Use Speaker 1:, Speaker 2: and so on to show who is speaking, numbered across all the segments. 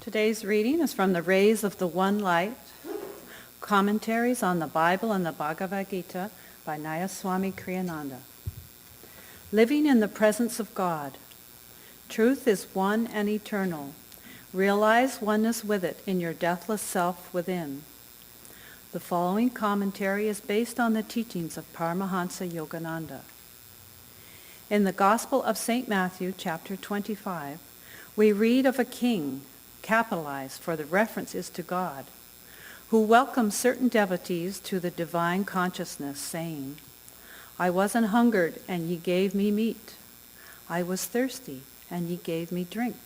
Speaker 1: Today's reading is from the Rays of the One Light, Commentaries on the Bible and the Bhagavad Gita by Nayaswami Kriyananda. Living in the presence of God. Truth is one and eternal. Realize oneness with it in your deathless self within. The following commentary is based on the teachings of Paramahansa Yogananda. In the Gospel of St. Matthew, chapter 25, we read of a king, capitalized for the reference is to God, who welcomed certain devotees to the divine consciousness, saying, I was an hungered, and ye gave me meat. I was thirsty, and ye gave me drink.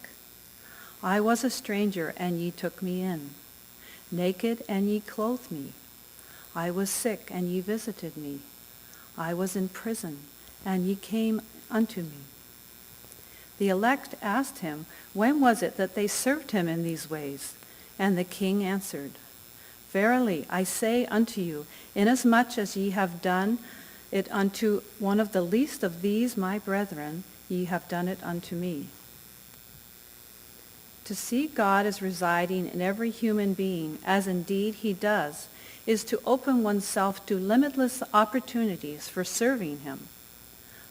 Speaker 1: I was a stranger, and ye took me in. Naked, and ye clothed me. I was sick, and ye visited me. I was in prison, and ye came unto me. The elect asked him, when was it that they served him in these ways? And the king answered, Verily I say unto you, inasmuch as ye have done it unto one of the least of these my brethren, ye have done it unto me. To see God as residing in every human being, as indeed he does, is to open oneself to limitless opportunities for serving him.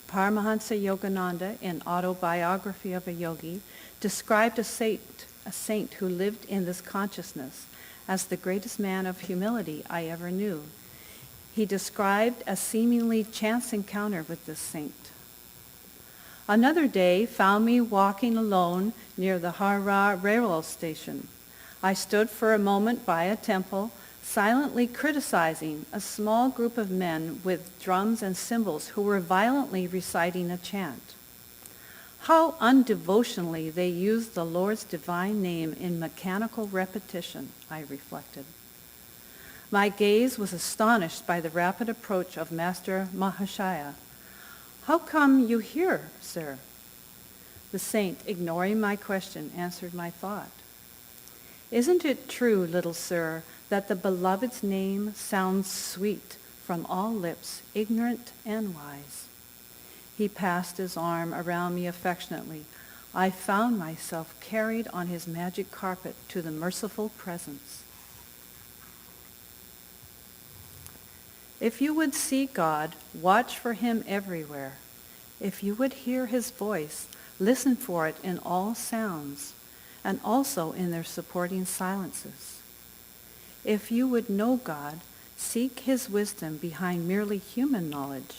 Speaker 1: Paramahansa Yogananda, in Autobiography of a Yogi, described a saint who lived in this consciousness as the greatest man of humility I ever knew. He described a seemingly chance encounter with this saint. Another day found me walking alone near the Hara railroad station. I stood for a moment by a temple, silently criticizing a small group of men with drums and cymbals who were violently reciting a chant. How undevotionally they used the Lord's divine name in mechanical repetition, I reflected. My gaze was astonished by the rapid approach of Master Mahashaya. How come you here, sir? The saint, ignoring my question, answered my thought. Isn't it true, little sir, that the beloved's name sounds sweet from all lips, ignorant and wise? He passed his arm around me affectionately. I found myself carried on his magic carpet to the merciful presence. If you would see God, watch for him everywhere. If you would hear his voice, listen for it in all sounds, and also in their supporting silences. If you would know God, seek his wisdom behind merely human knowledge.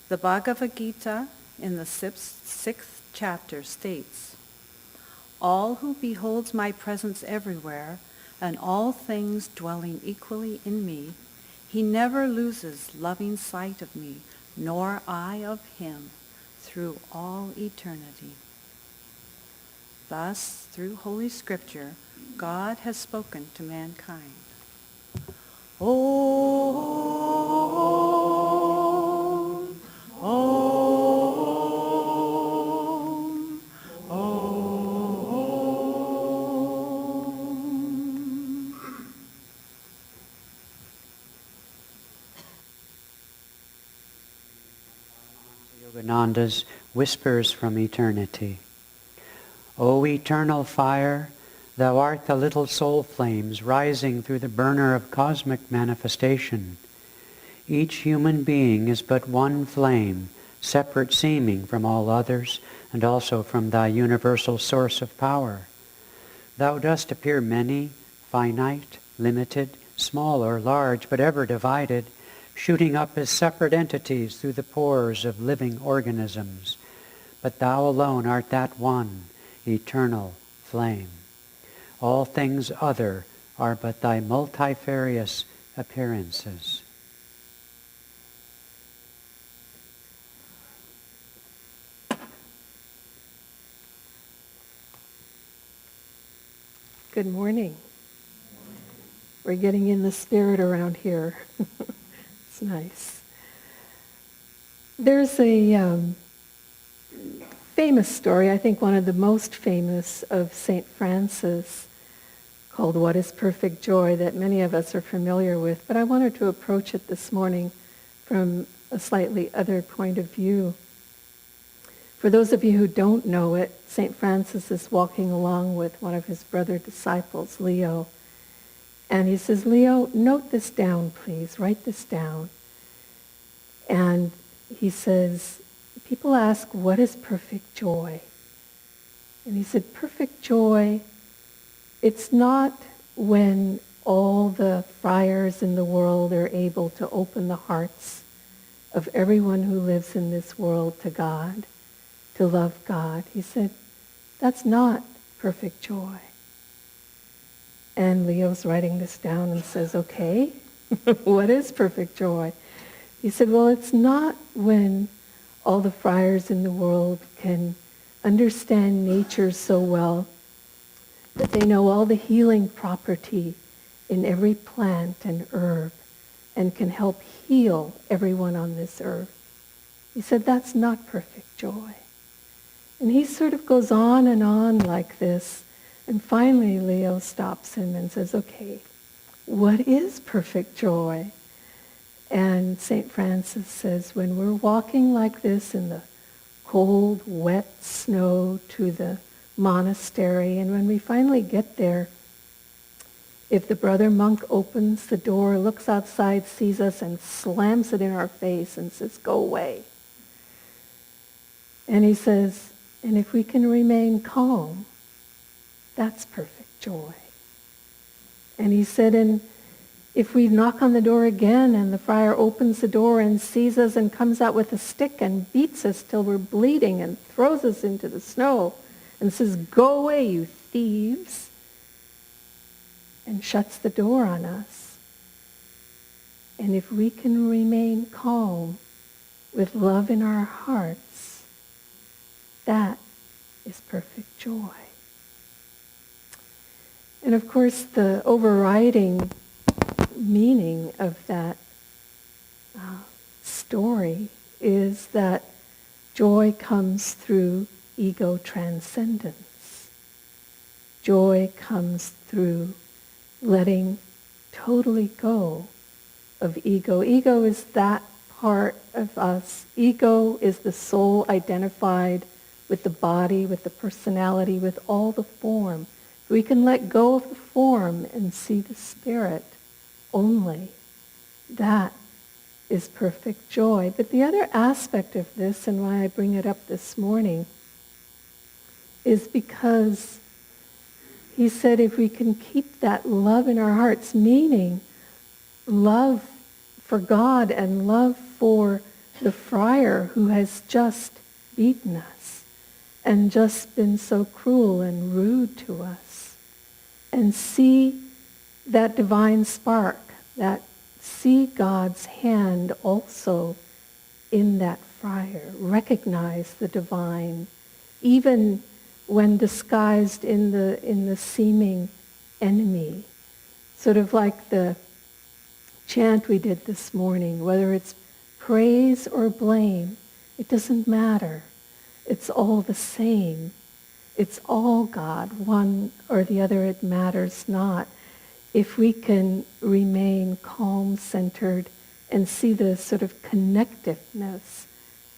Speaker 1: The Bhagavad Gita in the sixth chapter states, all who beholds my presence everywhere and all things dwelling equally in me, he never loses loving sight of me, nor I of him, through all eternity. Thus, through Holy Scripture, God has spoken to mankind. Om, Om, Om.
Speaker 2: Yogananda's Whispers from Eternity. O eternal fire, thou art the little soul flames rising through the burner of cosmic manifestation. Each human being is but one flame, separate seeming from all others, and also from thy universal source of power. Thou dost appear many, finite, limited, small or large, but ever divided, shooting up as separate entities through the pores of living organisms. But thou alone art that one, eternal flame. All things other are but thy multifarious appearances.
Speaker 3: Good morning. We're getting in the spirit around here. It's nice. There's a famous story, I think one of the most famous, of St. Francis, called What is Perfect Joy, that many of us are familiar with, but I wanted to approach it this morning from a slightly other point of view. For those of you who don't know it, St. Francis is walking along with one of his brother disciples, Leo. And he says, Leo, note this down, please. Write this down. And he says, people ask, what is perfect joy? And he said, perfect joy, it's not when all the friars in the world are able to open the hearts of everyone who lives in this world to God, to love God. He said, that's not perfect joy. And Leo's writing this down and says, okay, what is perfect joy? He said, well, it's not when all the friars in the world can understand nature so well that they know all the healing property in every plant and herb and can help heal everyone on this earth. He said, that's not perfect joy. And he sort of goes on and on like this. And finally, Leo stops him and says, okay, what is perfect joy? And St. Francis says, when we're walking like this in the cold, wet snow to the monastery, and when we finally get there, if the brother monk opens the door, looks outside, sees us, and slams it in our face and says, go away. And he says, and if we can remain calm, that's perfect joy. And he said, and if we knock on the door again and the friar opens the door and sees us and comes out with a stick and beats us till we're bleeding and throws us into the snow and says, go away, you thieves, and shuts the door on us. And if we can remain calm with love in our hearts, that is perfect joy. And of course, the overriding meaning of that story is that joy comes through ego transcendence. Joy comes through letting totally go of ego. Ego is that part of us. Ego is the soul identified with the body, with the personality, with all the form. We can let go of the form and see the spirit only. That is perfect joy. But the other aspect of this, and why I bring it up this morning, is because he said if we can keep that love in our hearts, meaning love for God and love for the friar who has just beaten us and just been so cruel and rude to us, and see that divine spark, that see God's hand also in that friar, recognize the divine, even when disguised in the seeming enemy. Sort of like the chant we did this morning, whether it's praise or blame, it doesn't matter. It's all the same. It's all God, one or the other, it matters not. If we can remain calm, centered, and see the sort of connectiveness,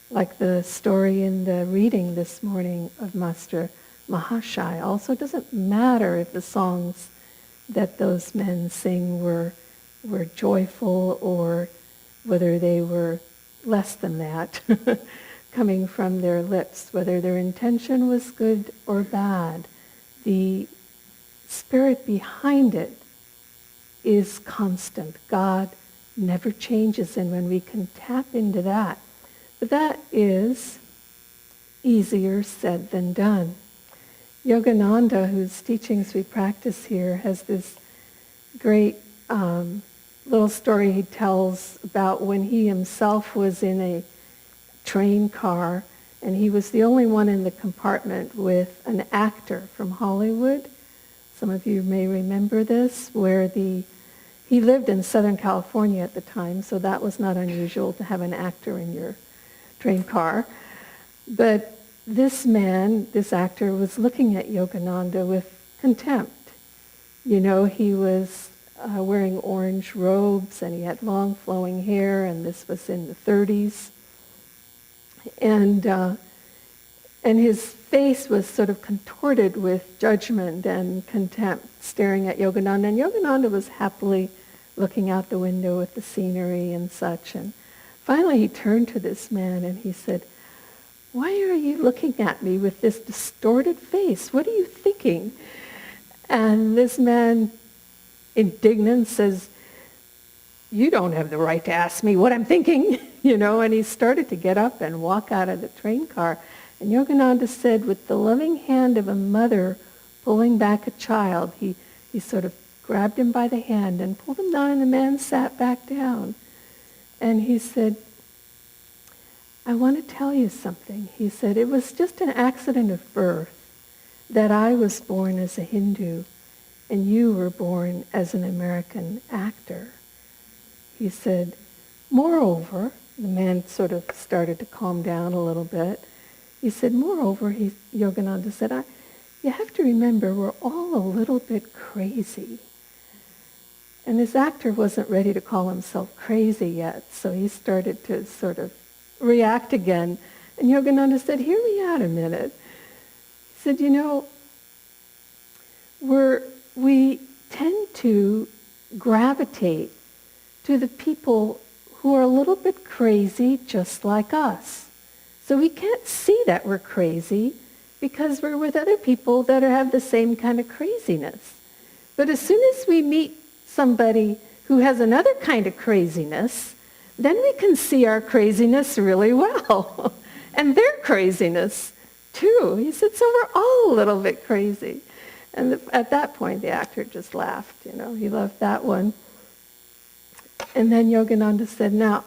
Speaker 3: like the story in the reading this morning of Master Mahashai. Also, it doesn't matter if the songs that those men sing were joyful or whether they were less than that coming from their lips, whether their intention was good or bad. The spirit behind it is constant. God never changes, and when we can tap into that, but that is easier said than done. Yogananda, whose teachings we practice here, has this great little story he tells about when he himself was in a train car and he was the only one in the compartment with an actor from Hollywood. Some of you may remember this, where he lived in Southern California at the time, so that was not unusual to have an actor in your train car. But this man, this actor, was looking at Yogananda with contempt. You know, he was wearing orange robes and he had long flowing hair, and this was in the 30s. And And his face was sort of contorted with judgment and contempt, staring at Yogananda. And Yogananda was happily looking out the window at the scenery and such. And finally he turned to this man and he said, "Why are you looking at me with this distorted face? What are you thinking?" And this man, indignant, says, "You don't have the right to ask me what I'm thinking," and he started to get up and walk out of the train car. And Yogananda said, with the loving hand of a mother pulling back a child, he sort of grabbed him by the hand and pulled him down, and the man sat back down. And he said, "I want to tell you something." He said, "It was just an accident of birth that I was born as a Hindu and you were born as an American actor." He said, "Moreover," the man sort of started to calm down a little bit. He said, "Moreover," Yogananda said, "you have to remember we're all a little bit crazy." And this actor wasn't ready to call himself crazy yet, so he started to sort of react again. And Yogananda said, "Hear me out a minute." He said, we tend to gravitate to the people who are a little bit crazy just like us. So we can't see that we're crazy because we're with other people that have the same kind of craziness. But as soon as we meet somebody who has another kind of craziness, then we can see our craziness really well, and their craziness too. He said, so we're all a little bit crazy. And at that point, the actor just laughed, he loved that one. And then Yogananda said, "Now,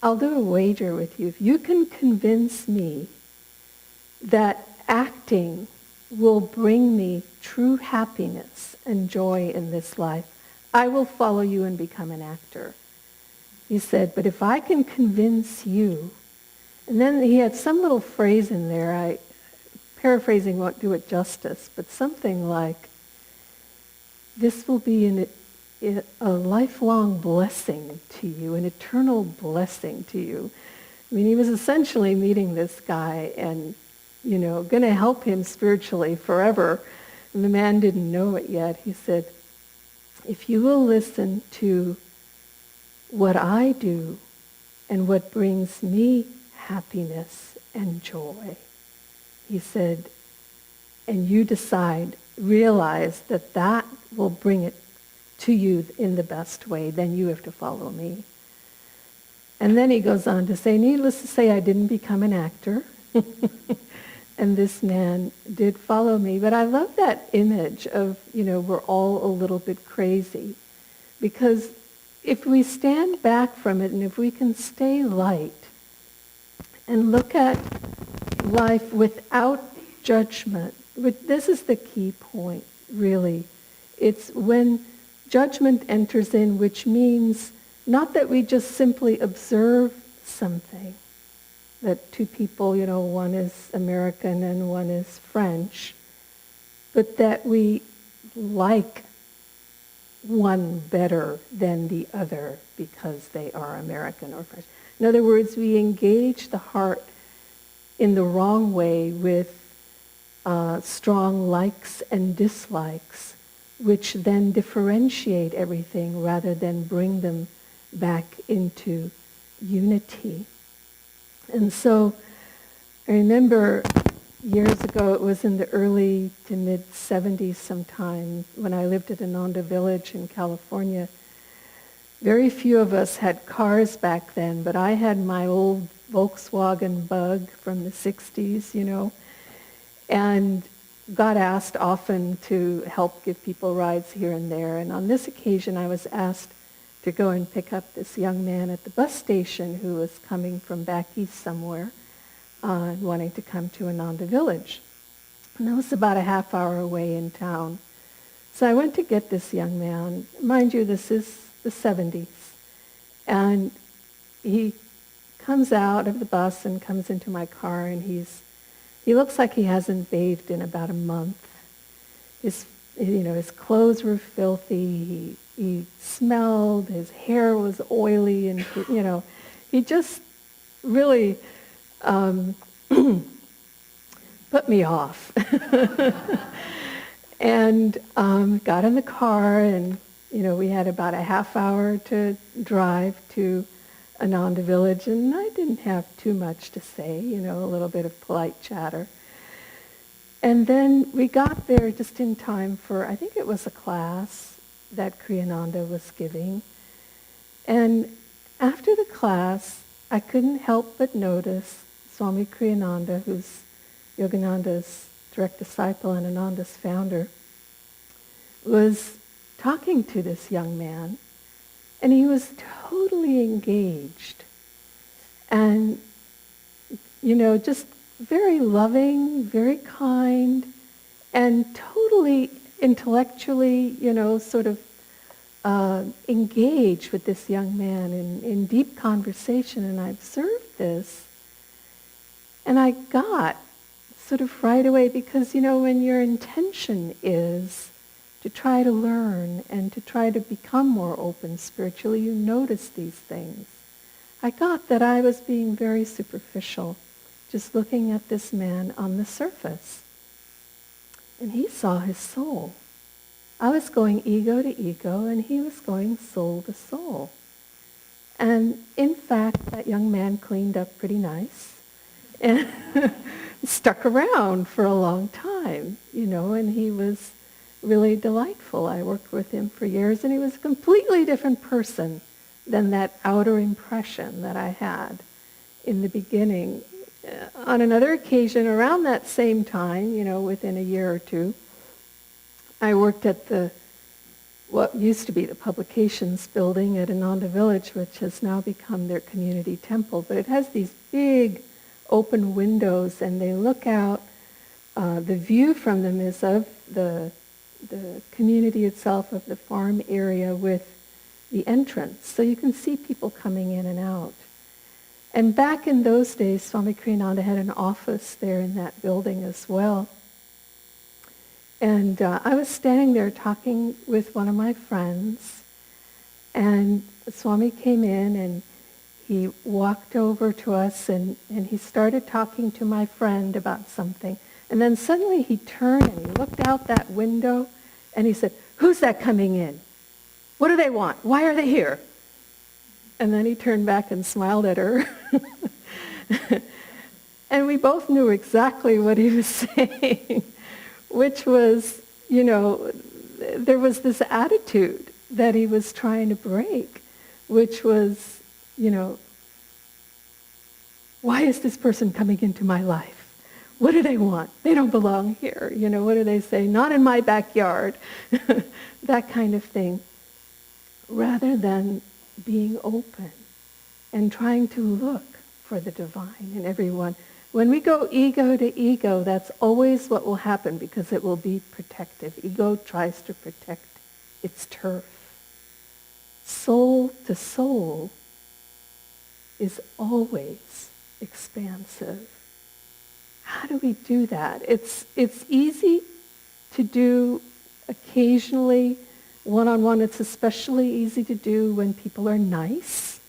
Speaker 3: I'll do a wager with you. If you can convince me that acting will bring me true happiness and joy in this life, I will follow you and become an actor." He said, "But if I can convince you," and then he had some little phrase in there, paraphrasing won't do it justice, but something like, "This will be a lifelong blessing to you, an eternal blessing to you." I mean, he was essentially meeting this guy and, going to help him spiritually forever. And the man didn't know it yet. He said, "If you will listen to what I do and what brings me happiness and joy," he said, "and you realize that will bring it to you in the best way, then you have to follow me." And then he goes on to say, needless to say, I didn't become an actor. And this man did follow me. But I love that image of, we're all a little bit crazy. Because if we stand back from it and if we can stay light and look at life without judgment, this is the key point, really. It's when judgment enters in, which means not that we just simply observe something, that two people, one is American and one is French, but that we like one better than the other because they are American or French. In other words, we engage the heart in the wrong way with strong likes and dislikes, which then differentiate everything rather than bring them back into unity. And so I remember years ago, it was in the early to mid-'70s sometime, when I lived at Ananda Village in California. Very few of us had cars back then, but I had my old Volkswagen Bug from the 60s, and got asked often to help give people rides here and there. And on this occasion, I was asked to go and pick up this young man at the bus station who was coming from back east somewhere, wanting to come to Ananda Village. And that was about a half hour away in town. So I went to get this young man. Mind you, this is the 70s. And he comes out of the bus and comes into my car, and he looks like he hasn't bathed in about a month. His clothes were filthy. He smelled. His hair was oily, and he just really put me off. And got in the car, and we had about a half hour to drive to Ananda village, and I didn't have too much to say, a little bit of polite chatter. And then we got there just in time for, I think it was a class that Kriyananda was giving. And after the class, I couldn't help but notice Swami Kriyananda, who's Yogananda's direct disciple and Ananda's founder, was talking to this young man, and he was totally engaged. And, just very loving, very kind, and totally intellectually, sort of engaged with this young man in deep conversation. And I observed this, and I got sort of right away, because, when your intention is to try to learn and to try to become more open spiritually, you notice these things. I got that I was being very superficial, just looking at this man on the surface. And he saw his soul. I was going ego to ego, and he was going soul to soul. And in fact, that young man cleaned up pretty nice and stuck around for a long time, and he was really delightful. I worked with him for years, and he was a completely different person than that outer impression that I had in the beginning. On another occasion, around that same time, within a year or two, I worked at what used to be the publications building at Ananda Village, which has now become their community temple. But it has these big open windows, and they look out. The view from them is of the community itself, of the farm area, with the entrance. So you can see people coming in and out. And back in those days, Swami Kriyananda had an office there in that building as well. And I was standing there talking with one of my friends, and Swami came in, and he walked over to us, and he started talking to my friend about something. And then suddenly he turned and he looked out that window, and he said, "Who's that coming in? What do they want? Why are they here?" And then he turned back and smiled at her. And we both knew exactly what he was saying, which was, there was this attitude that he was trying to break, which was, why is this person coming into my life? What do they want? They don't belong here. What do they say? Not in my backyard. That kind of thing. Rather than being open and trying to look for the divine in everyone. When we go ego to ego, that's always what will happen, because it will be protective. Ego tries to protect its turf. Soul to soul is always expansive. How do we do that? It's easy to do occasionally, one-on-one. It's especially easy to do when people are nice.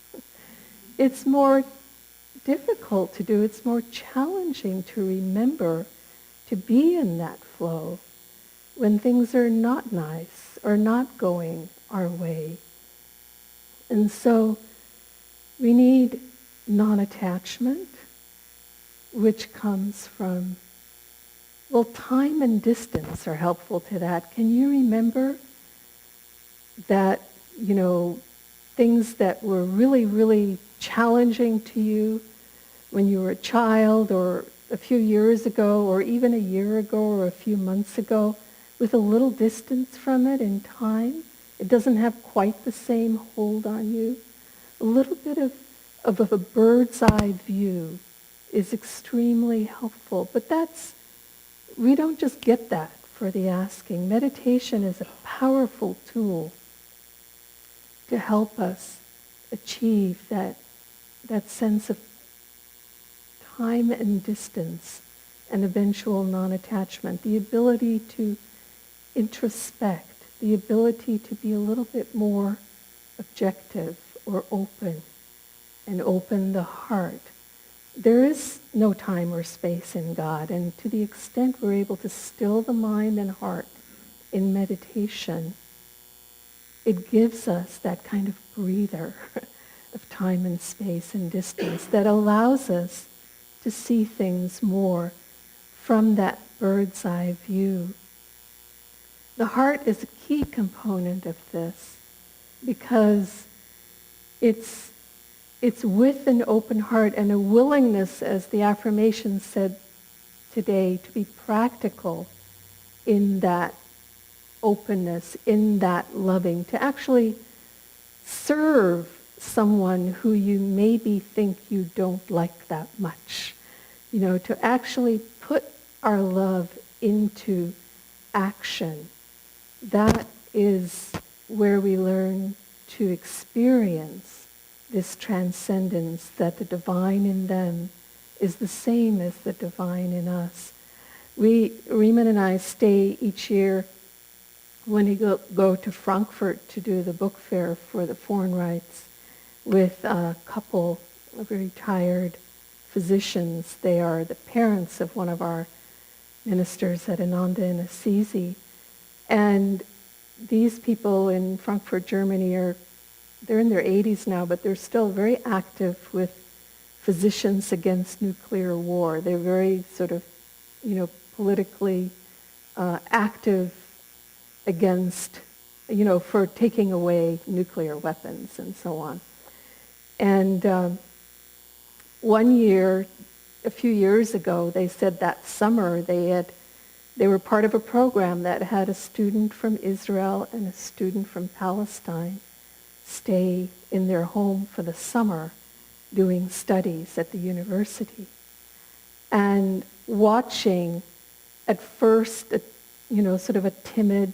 Speaker 3: It's more difficult to do. It's more challenging to remember to be in that flow when things are not nice or not going our way. And so we need non-attachment, which comes from, time and distance are helpful to that. Can you remember that, things that were really, really challenging to you when you were a child, or a few years ago, or even a year ago, or a few months ago, with a little distance from it in time? It doesn't have quite the same hold on you. A little bit of a bird's eye view is extremely helpful. But we don't just get that for the asking. Meditation is a powerful tool to help us achieve that sense of time and distance and eventual non-attachment, the ability to introspect, the ability to be a little bit more objective or open, and open the heart, there is no time or space in God, and to the extent we're able to still the mind and heart in meditation, it gives us that kind of breather of time and space and distance that allows us to see things more from that bird's eye view. The heart is a key component of this because it's with an open heart and a willingness, as the affirmation said today, to be practical in that openness, in that loving, to actually serve someone who you maybe think you don't like that much. To actually put our love into action. That is where we learn to experience this transcendence, that the divine in them is the same as the divine in us. Riemann and I stay each year when we go to Frankfurt to do the book fair for the foreign rights with a couple of retired physicians. They are the parents of one of our ministers at Ananda in Assisi. And these people in Frankfurt, Germany, they're in their 80s now, but they're still very active with Physicians Against Nuclear War. They're very sort of, politically active against, for taking away nuclear weapons and so on. And one year, a few years ago, they said that summer they were part of a program that had a student from Israel and a student from Palestine stay in their home for the summer doing studies at the university. And watching, at first, sort of a timid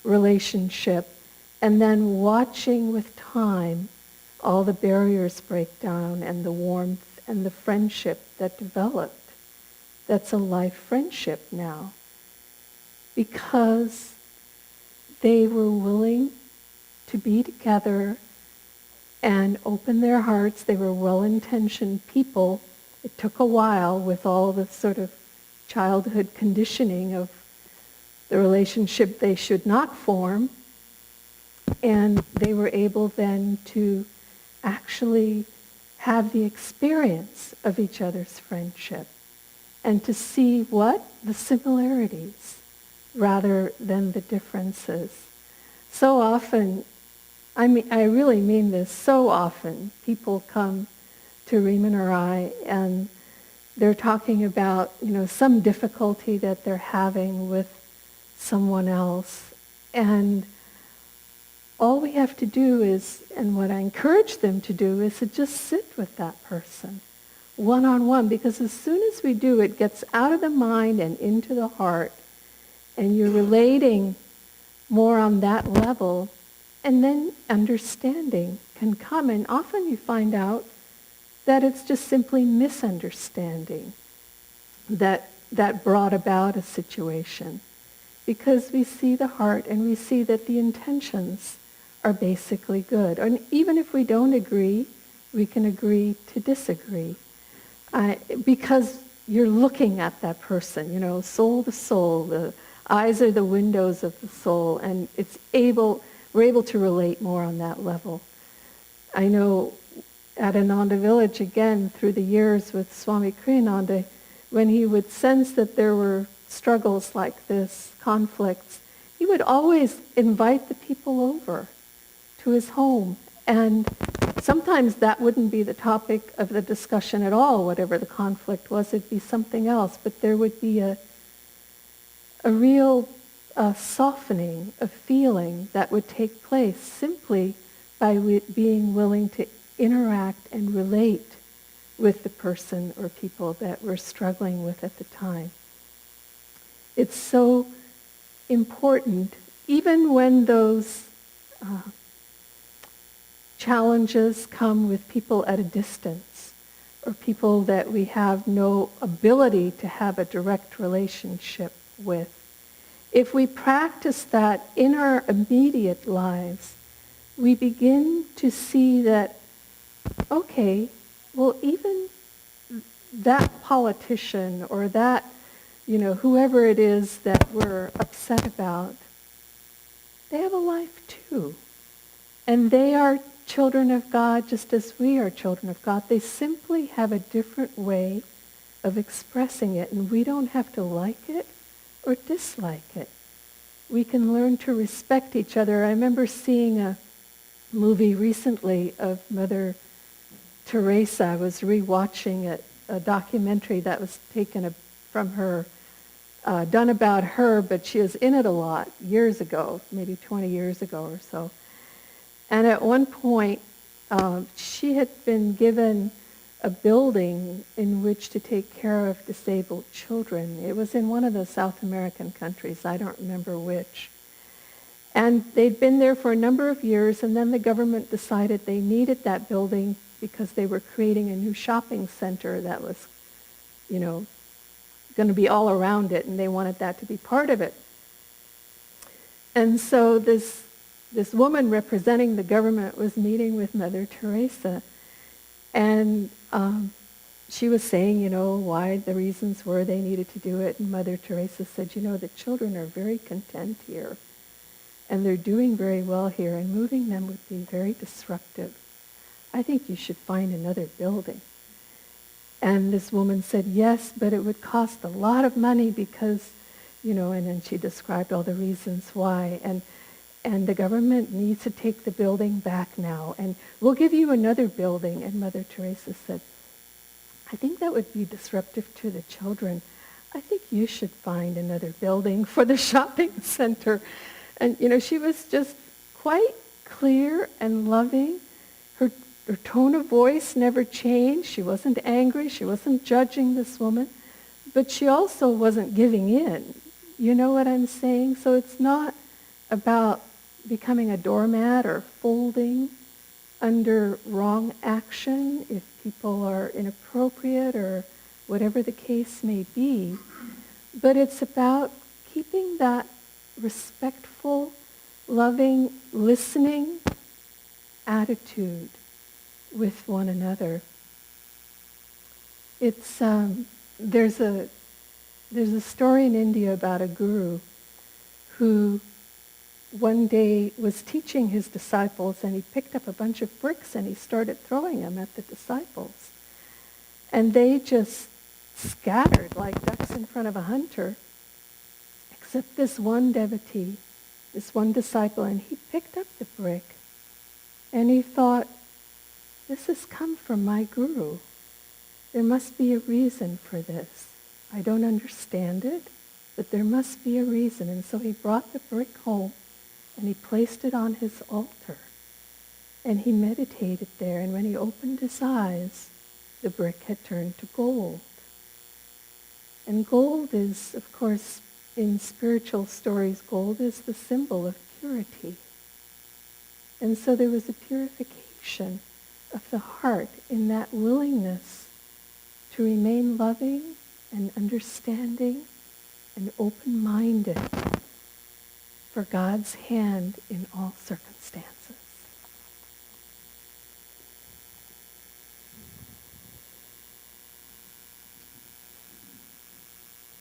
Speaker 3: relationship, and then watching with time all the barriers break down and the warmth and the friendship that developed. That's a life friendship now. Because they were willing to be together and open their hearts. They were well-intentioned people. It took a while with all the sort of childhood conditioning of the relationship they should not form. And they were able then to actually have the experience of each other's friendship and to see the similarities rather than the differences. So often, I really mean this, so often people come to Riemann or I and they're talking about, some difficulty that they're having with someone else. And all we have to do is, and what I encourage them to do, is to just sit with that person, one-on-one, because as soon as we do, it gets out of the mind and into the heart, and you're relating more on that level, and then understanding can come, and often you find out that it's just simply misunderstanding that brought about a situation, because we see the heart and we see that the intentions are basically good. And even if we don't agree, we can agree to disagree. Because you're looking at that person, soul to soul. The eyes are the windows of the soul, and we're able to relate more on that level. I know at Ananda Village, again, through the years with Swami Kriyananda, when he would sense that there were struggles like this, conflicts, he would always invite the people over to his home. And sometimes that wouldn't be the topic of the discussion at all, whatever the conflict was. It'd be something else. But there would be a real softening of feeling that would take place simply by being willing to interact and relate with the person or people that we're struggling with at the time. It's so important, even when those challenges come with people at a distance, or people that we have no ability to have a direct relationship with. If we practice that in our immediate lives, we begin to see that, okay, well, even that politician or that, whoever it is that we're upset about, they have a life too. And they are children of God just as we are children of God. They simply have a different way of expressing it, and we don't have to like it or dislike it. We can learn to respect each other. I remember seeing a movie recently of Mother Teresa. I was rewatching it, a documentary that was taken from her, done about her, but she was in it a lot years ago, maybe 20 years ago or so. And at one point, she had been given a building in which to take care of disabled children. It was in one of the South American countries, I don't remember which. And they'd been there for a number of years, and then the government decided they needed that building because they were creating a new shopping center that was, going to be all around it, and they wanted that to be part of it. And so this woman representing the government was meeting with Mother Teresa, and she was saying, why the reasons were they needed to do it. And Mother Teresa said, the children are very content here, and they're doing very well here, and moving them would be very disruptive. I think you should find another building. And this woman said, yes, but it would cost a lot of money because, and then she described all the reasons why. And the government needs to take the building back now, and we'll give you another building. And Mother Teresa said, I think that would be disruptive to the children. I think you should find another building for the shopping center. And, she was just quite clear and loving. Her tone of voice never changed. She wasn't angry. She wasn't judging this woman. But she also wasn't giving in. You know what I'm saying? So it's not about becoming a doormat or folding under wrong action if people are inappropriate or whatever the case may be. But it's about keeping that respectful, loving, listening attitude with one another. It's there's a story in India about a guru who one day was teaching his disciples, and he picked up a bunch of bricks and he started throwing them at the disciples. And they just scattered like ducks in front of a hunter, except this one devotee, this one disciple, and he picked up the brick and he thought, this has come from my guru. There must be a reason for this. I don't understand it, but there must be a reason. And so he brought the brick home and he placed it on his altar. And he meditated there, and when he opened his eyes, the brick had turned to gold. And gold is, of course, in spiritual stories, gold is the symbol of purity. And so there was a purification of the heart in that willingness to remain loving and understanding and open-minded for God's hand in all circumstances.